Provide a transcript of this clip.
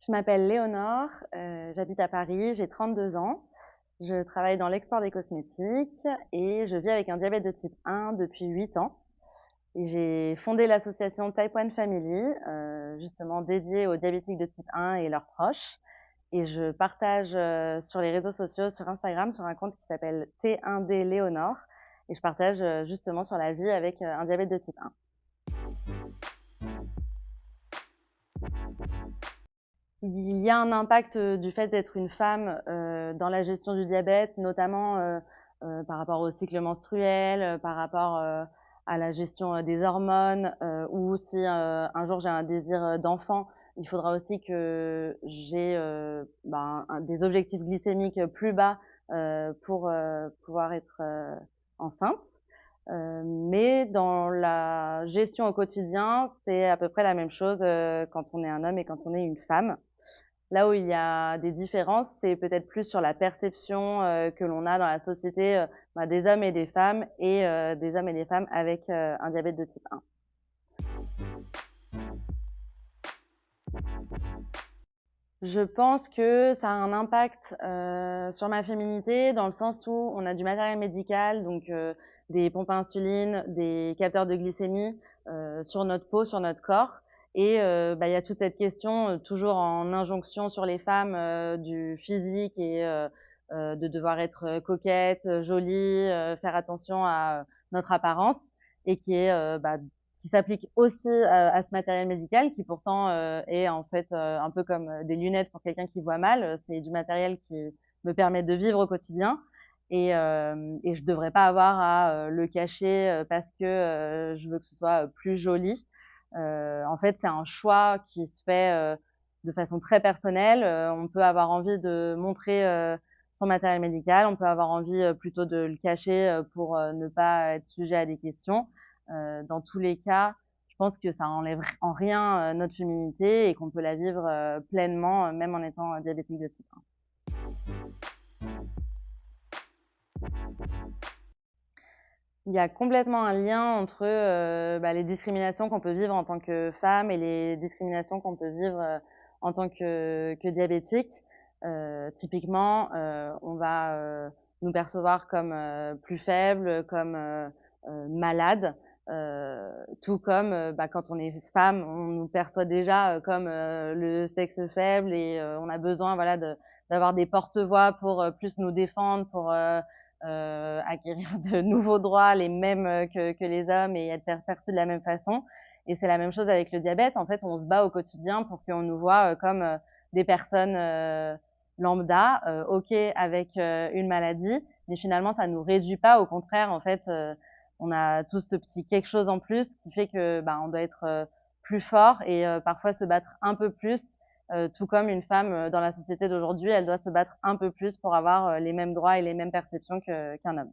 Je m'appelle Léonore, j'habite à Paris, j'ai 32 ans. Je travaille dans l'export des cosmétiques et je vis avec un diabète de type 1 depuis 8 ans. Et j'ai fondé l'association Type 1 Family, justement dédiée aux diabétiques de type 1 et leurs proches. Et je partage sur les réseaux sociaux, sur Instagram, sur un compte qui s'appelle T1D Léonore. Et je partage justement sur la vie avec un diabète de type 1. Il y a un impact, du fait d'être une femme, dans la gestion du diabète, notamment, par rapport au cycle menstruel, par rapport, à la gestion, des hormones, ou si, un jour j'ai un désir, d'enfant, il faudra aussi que j'ai, des objectifs glycémiques plus bas, pour, pouvoir être, enceinte. Mais dans la gestion au quotidien, c'est à peu près la même chose, quand on est un homme et quand on est une femme. Là où il y a des différences, c'est peut-être plus sur la perception, que l'on a dans la société, des hommes et des femmes et des hommes et des femmes avec, un diabète de type 1. Je pense que ça a un impact, sur ma féminité dans le sens où on a du matériel médical, donc des pompes à insuline, des capteurs de glycémie, sur notre peau, sur notre corps et il y a toute cette question, toujours en injonction sur les femmes, du physique et de devoir être, coquette, jolie, faire attention à, notre apparence et qui s'applique aussi, à ce matériel médical qui pourtant, est en fait, un peu comme, des lunettes pour quelqu'un qui voit mal. C'est du matériel qui me permet de vivre au quotidien et je devrais pas avoir à, le cacher, parce que, je veux que ce soit, plus joli. En fait, c'est un choix qui se fait, de façon très personnelle. On peut avoir envie de montrer, son matériel médical, on peut avoir envie, plutôt de le cacher, pour, ne pas être sujet à des questions. Dans tous les cas, je pense que ça enlève en rien, notre féminité et qu'on peut la vivre, pleinement, même en étant, diabétique de type 1. Il y a complètement un lien entre, les discriminations qu'on peut vivre en tant que femme et les discriminations qu'on peut vivre, en tant que diabétique. Typiquement, on va, nous percevoir comme, plus faibles, comme, malades, tout comme, quand on est femme, on nous perçoit déjà, comme, le sexe faible et on a besoin, voilà, d'avoir des porte-voix pour, plus nous défendre, pour, acquérir de nouveaux droits, les mêmes, que les hommes et être perçus de la même façon et c'est la même chose avec le diabète. En fait, on se bat au quotidien pour qu'on nous voit, comme, des personnes, lambda, OK avec, une maladie, mais finalement ça nous réduit pas. Au contraire, en fait, on a tous ce petit quelque chose en plus qui fait que, on doit être, plus fort et parfois se battre un peu plus, tout comme une femme, dans la société d'aujourd'hui, elle doit se battre un peu plus pour avoir, les mêmes droits et les mêmes perceptions qu'un homme.